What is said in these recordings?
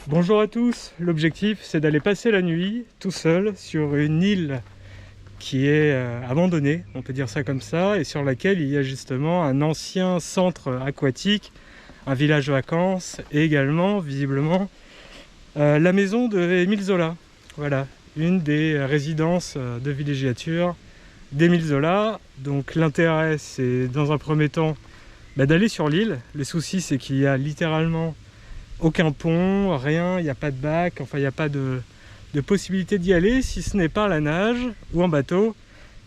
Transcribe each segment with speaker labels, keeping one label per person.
Speaker 1: Bonjour à tous, l'objectif c'est d'aller passer la nuit tout seul sur une île qui est abandonnée, on peut dire ça comme ça, et sur laquelle il y a justement un ancien centre aquatique, un village vacances et également visiblement la maison de Émile Zola. Voilà, une des résidences de villégiature d'Émile Zola. Donc l'intérêt c'est dans un premier temps d'aller sur l'île. Le souci c'est qu'il y a littéralement aucun pont, rien, il n'y a pas de bac, enfin il n'y a pas de possibilité d'y aller si ce n'est par la nage ou en bateau.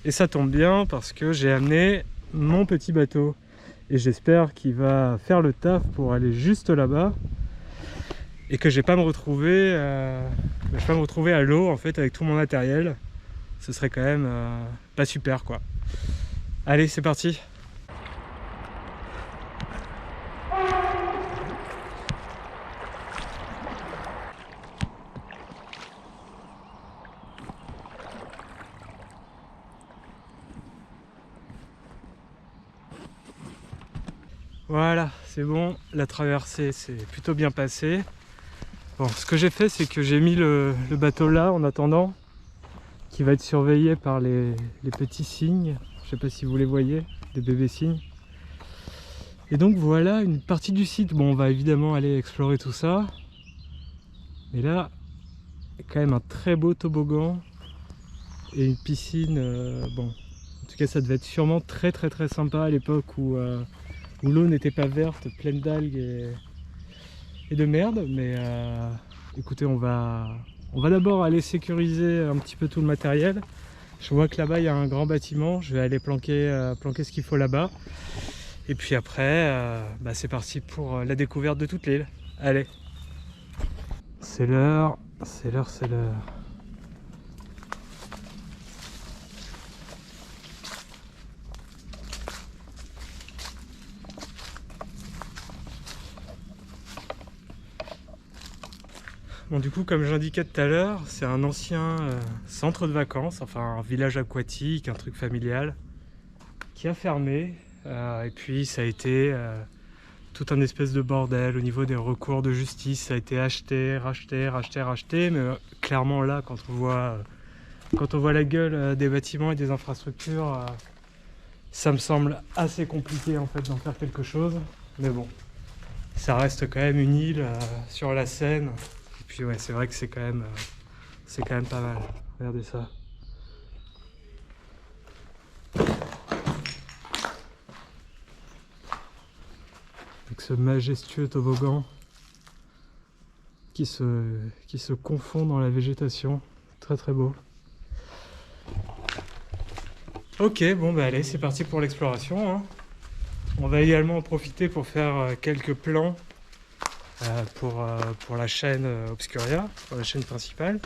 Speaker 1: Et ça tombe bien parce que j'ai amené mon petit bateau et j'espère qu'il va faire le taf pour aller juste là-bas et que je vais pas me retrouver à l'eau en fait avec tout mon matériel. Ce serait quand même pas super quoi. Allez, c'est parti. Voilà, c'est bon, la traversée s'est plutôt bien passée. Bon, ce que j'ai fait, c'est que j'ai mis le bateau là en attendant, qui va être surveillé par les petits cygnes. Je sais pas si vous les voyez, des bébés cygnes. Et donc voilà une partie du site. Bon, on va évidemment aller explorer tout ça. Mais là, il y a quand même un très beau toboggan et une piscine. Bon, en tout cas, ça devait être sûrement très sympa à l'époque où l'eau n'était pas verte, pleine d'algues et de merde. Mais écoutez, on va d'abord aller sécuriser un petit peu tout le matériel. Je vois que là-bas il y a un grand bâtiment, je vais aller planquer ce qu'il faut là-bas. Et puis après, c'est parti pour la découverte de toute l'île. Allez, c'est l'heure, c'est l'heure, c'est l'heure. Bon, du coup, comme j'indiquais tout à l'heure, c'est un ancien centre de vacances, enfin un village aquatique, un truc familial, qui a fermé. Et puis ça a été tout un espèce de bordel au niveau des recours de justice. Ça a été acheté, racheté. Mais clairement là, quand on voit la gueule des bâtiments et des infrastructures, ça me semble assez compliqué en fait d'en faire quelque chose. Mais bon, ça reste quand même une île sur la Seine. Et puis ouais, c'est vrai que c'est quand même pas mal. Regardez ça. Avec ce majestueux toboggan qui se confond dans la végétation. Très beau. Ok, bon bah allez, c'est parti pour l'exploration, hein. On va également en profiter pour faire quelques plans pour la chaîne Obscuria, pour la chaîne principale.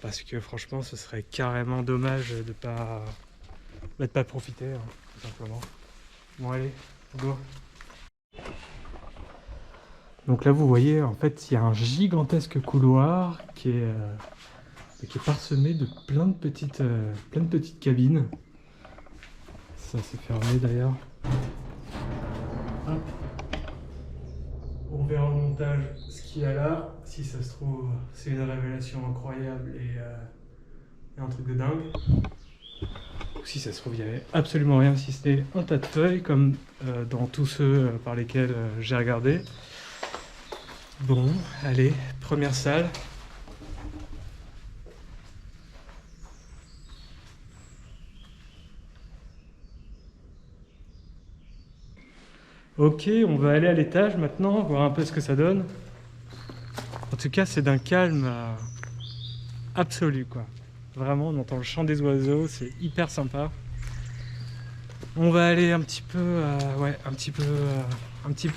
Speaker 1: Parce que franchement, ce serait carrément dommage de pas profiter, hein, tout simplement. Bon allez, go. Donc là, vous voyez, en fait, il y a un gigantesque couloir qui est parsemé de plein de petites cabines. Ça, c'est fermé d'ailleurs. Hop. On verra au montage ce qu'il y a là. Si ça se trouve, c'est une révélation incroyable et un truc de dingue. Ou si ça se trouve, il n'y avait absolument rien, si c'était un tas de feuilles, comme dans tous ceux par lesquels j'ai regardé. Bon, allez, première salle. Ok, on va aller à l'étage maintenant, voir un peu ce que ça donne. En tout cas, c'est d'un calme absolu, quoi. Vraiment, on entend le chant des oiseaux, c'est hyper sympa. On va aller un petit peu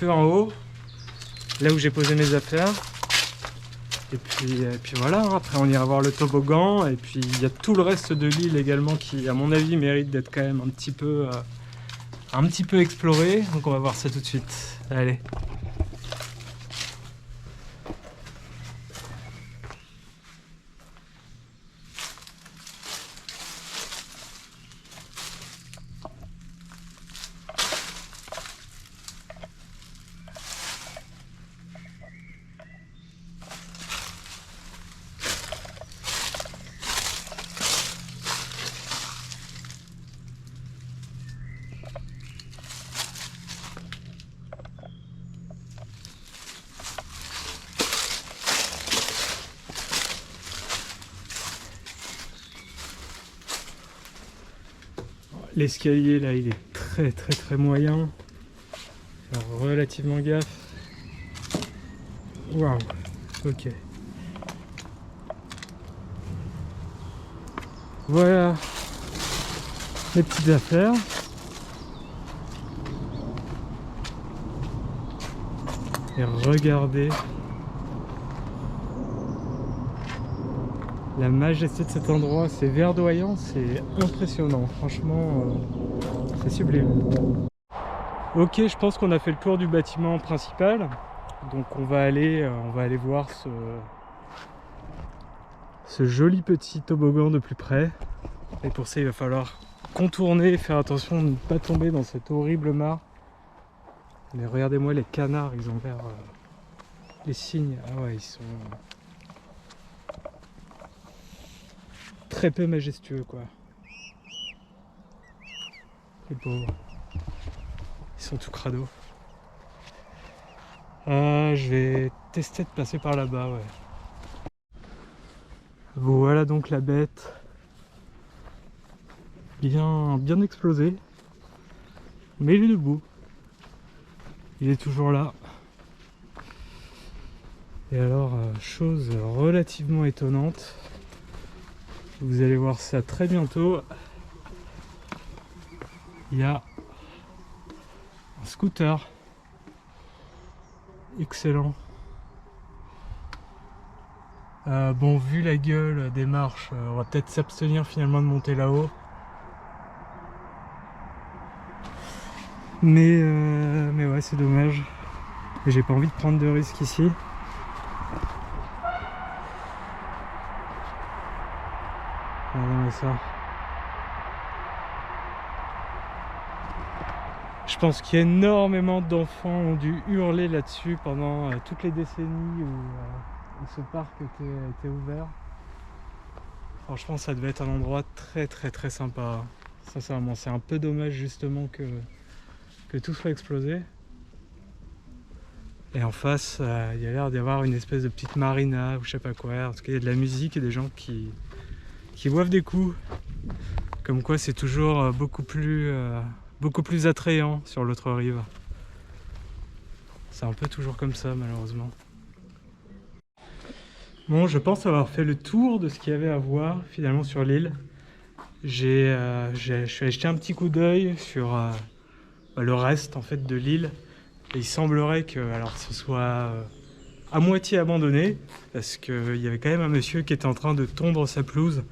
Speaker 1: en haut, là où j'ai posé mes affaires. Et puis voilà, après on ira voir le toboggan, et puis il y a tout le reste de l'île également qui, à mon avis, mérite d'être quand même un petit peu exploré. Donc on va voir ça tout de suite. Allez. L'escalier là il est très moyen. Faire relativement gaffe. Waouh, ok. Voilà les petites affaires. Et regardez la majesté de cet endroit, c'est verdoyant, c'est impressionnant, franchement c'est sublime. Ok, je pense qu'on a fait le tour du bâtiment principal, donc on va aller voir ce joli petit toboggan de plus près. Et pour ça il va falloir contourner, faire attention de ne pas tomber dans cette horrible mare. Mais regardez-moi les canards, ils ont l'air... les cygnes, ah ouais, ils sont... très peu majestueux quoi. Les pauvres. Ils sont tout crado. Je vais tester de passer par là-bas, ouais. Voilà donc la bête. Bien explosé. Mais il est debout. Il est toujours là. Et alors, chose relativement étonnante. Vous allez voir ça très bientôt. Il y a un scooter. Excellent. Bon, vu la gueule des marches, on va peut-être s'abstenir finalement de monter là-haut. Mais ouais, c'est dommage. Et j'ai pas envie de prendre de risques ici. Regardez ça. Je pense qu'il y a énormément d'enfants ont dû hurler là-dessus pendant toutes les décennies où ce parc était ouvert. Franchement, ça devait être un endroit très sympa. Sincèrement, c'est un peu dommage justement que tout soit explosé. Et en face, il y a l'air d'y avoir une espèce de petite marina ou je sais pas quoi. En tout cas, il y a de la musique et des gens qui boivent des coups. Comme quoi, c'est toujours beaucoup plus attrayant sur l'autre rive. C'est un peu toujours comme ça, malheureusement. Bon, je pense avoir fait le tour de ce qu'il y avait à voir finalement sur l'île. Je suis allé jeter un petit coup d'œil sur le reste en fait de l'île. Et il semblerait que ce soit à moitié abandonné, parce qu'il y avait quand même un monsieur qui était en train de tondre sa pelouse.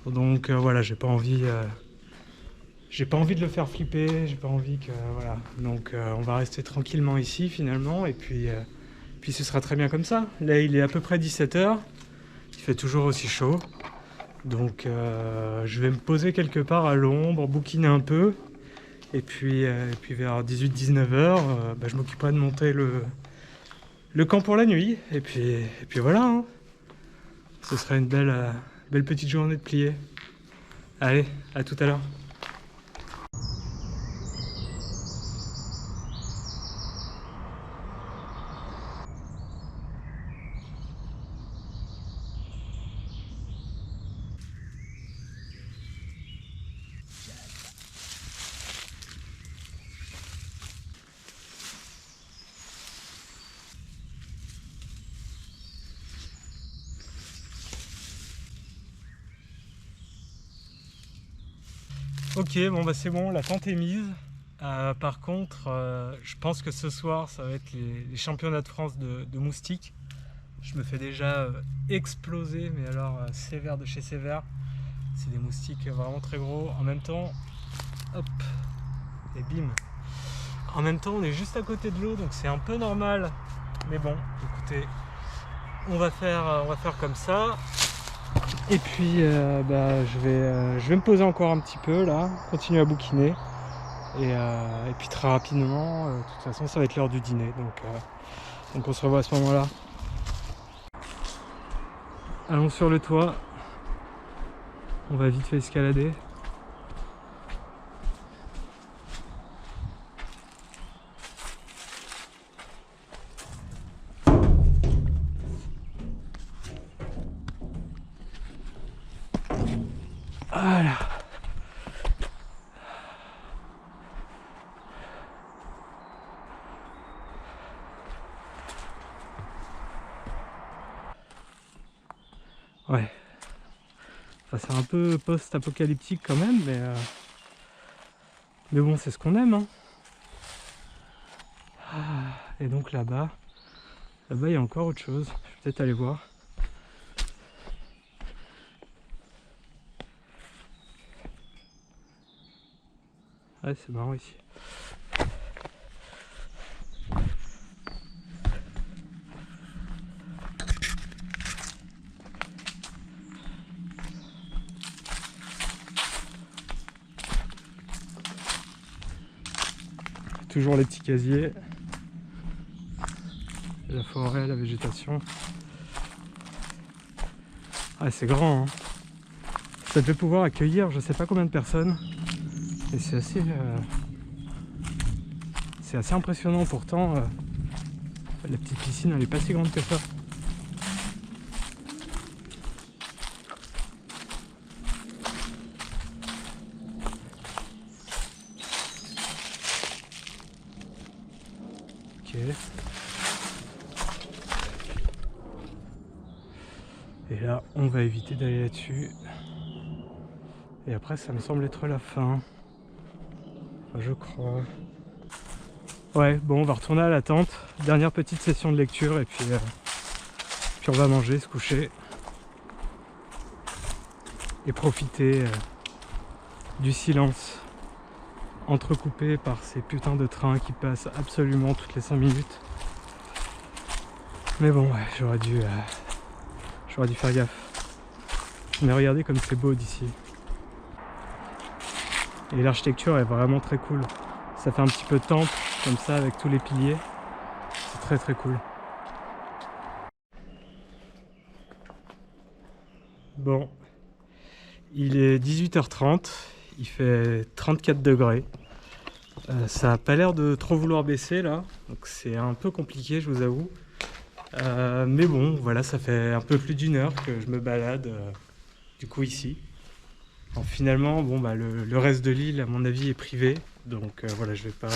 Speaker 1: Donc voilà, j'ai pas envie de le faire flipper, j'ai pas envie que... voilà. Donc on va rester tranquillement ici finalement, et puis ce sera très bien comme ça. Là il est à peu près 17 h, il fait toujours aussi chaud. Donc je vais me poser quelque part à l'ombre, bouquiner un peu. Et puis vers 18-19 h, je m'occuperai de monter le camp pour la nuit. Et puis voilà, hein. Ce sera une belle petite journée de plier. Allez, à tout à l'heure. Ok, bon c'est bon, la tente est mise. Par contre, je pense que ce soir, ça va être les championnats de France de moustiques. Je me fais déjà exploser, mais alors sévère de chez sévère. C'est des moustiques vraiment très gros. En même temps, hop, et bim. En même temps, on est juste à côté de l'eau, donc c'est un peu normal. Mais bon, écoutez, on va faire comme ça. Et puis je vais me poser encore un petit peu là, continuer à bouquiner. Et puis très rapidement, de toute façon ça va être l'heure du dîner. Donc on se revoit à ce moment-là. Allons sur le toit. On va vite fait escalader. Voilà. Ouais. Enfin, c'est un peu post-apocalyptique quand même, mais bon, c'est ce qu'on aime, hein. Et donc là-bas, il y a encore autre chose. Je vais peut-être aller voir. Ouais, c'est marrant ici. Toujours les petits casiers. La forêt, la végétation. Ah, c'est grand, hein. Ça devait pouvoir accueillir je sais pas combien de personnes. Et c'est assez impressionnant. Pourtant, la petite piscine, elle est pas si grande que ça. Ok. Et là, on va éviter d'aller là-dessus. Et après, ça me semble être la fin. Enfin, je crois. Ouais, bon, on va retourner à la tente. Dernière petite session de lecture et puis on va manger, se coucher. Et profiter du silence entrecoupé par ces putains de trains qui passent absolument toutes les 5 minutes. Mais bon, ouais, j'aurais dû faire gaffe. Mais regardez comme c'est beau d'ici. Et l'architecture est vraiment très cool. Ça fait un petit peu de temple, comme ça, avec tous les piliers. C'est très très cool. Bon, il est 18h30, il fait 34 degrés. Ça n'a pas l'air de trop vouloir baisser là, donc c'est un peu compliqué, je vous avoue. Mais bon, voilà, ça fait un peu plus d'1 heure que je me balade du coup ici. Alors, finalement, bon, bah, le reste de l'île, à mon avis, est privé. Donc voilà, je vais pas...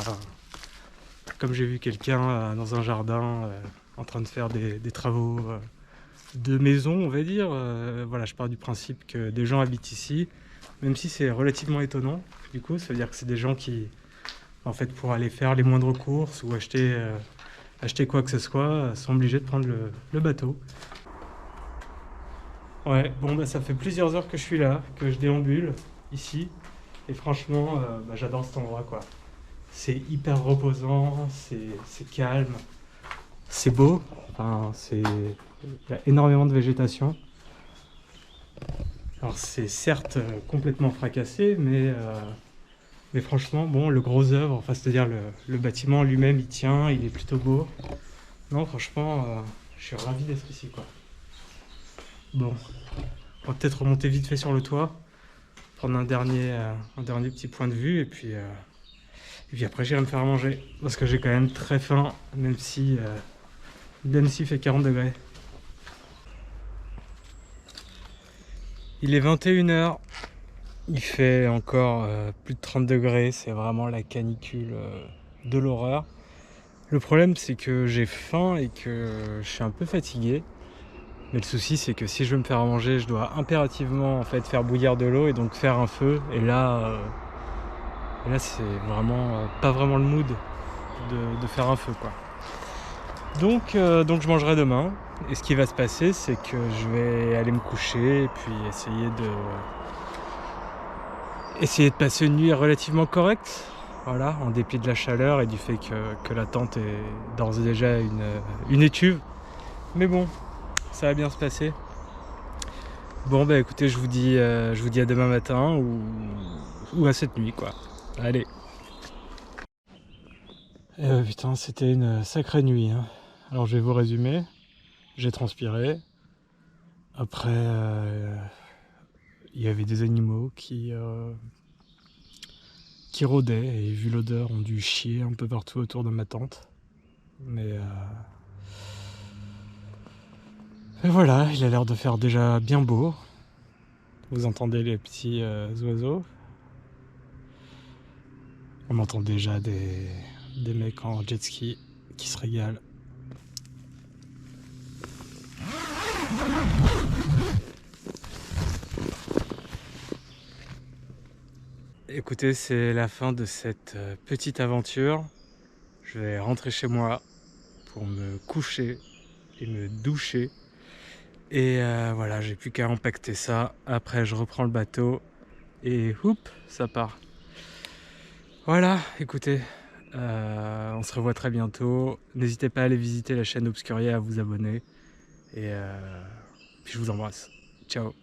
Speaker 1: Comme j'ai vu quelqu'un dans un jardin en train de faire des travaux de maison, on va dire. Voilà, je pars du principe que des gens habitent ici, même si c'est relativement étonnant. Du coup, ça veut dire que c'est des gens qui, en fait, pour aller faire les moindres courses ou acheter quoi que ce soit, sont obligés de prendre le bateau. Ouais, bon bah ça fait plusieurs heures que je suis là, que je déambule ici, et franchement, bah, j'adore cet endroit quoi. C'est hyper reposant, c'est calme, c'est beau, enfin il y a énormément de végétation. Alors c'est certes complètement fracassé, mais franchement, bon, le gros œuvre, enfin c'est-à-dire le bâtiment lui-même, il tient, il est plutôt beau. Non, franchement, je suis ravi d'être ici quoi. Bon, on va peut-être remonter vite fait sur le toit, prendre un dernier petit point de vue, et puis après j'irai me faire à manger, parce que j'ai quand même très faim, même s'il fait 40 degrés. Il est 21h, il fait encore plus de 30 degrés, c'est vraiment la canicule de l'horreur. Le problème c'est que j'ai faim et que je suis un peu fatigué. Mais le souci c'est que si je veux me faire à manger, je dois impérativement en fait faire bouillir de l'eau et donc faire un feu. Et là c'est vraiment pas vraiment le mood de faire un feu quoi. Donc je mangerai demain. Et ce qui va se passer c'est que je vais aller me coucher et puis essayer de passer une nuit relativement correcte. Voilà, en dépit de la chaleur et du fait que la tente est d'ores et déjà une étuve. Mais bon, ça va bien se passer. Bon bah écoutez, je vous dis à demain matin ou à cette nuit quoi. Allez. Putain, c'était une sacrée nuit, hein. Alors je vais vous résumer. J'ai transpiré. Après, il y avait des animaux qui rôdaient et vu l'odeur ont dû chier un peu partout autour de ma tente. Mais et voilà, il a l'air de faire déjà bien beau. Vous entendez les petits oiseaux. On entend déjà des mecs en jet ski qui se régalent. écoutez, c'est la fin de cette petite aventure. Je vais rentrer chez moi pour me coucher et me doucher. Et voilà, j'ai plus qu'à empaqueter ça. Après, je reprends le bateau et houp, ça part. Voilà, écoutez, on se revoit très bientôt. N'hésitez pas à aller visiter la chaîne Obscuria, à vous abonner. Et puis je vous embrasse. Ciao.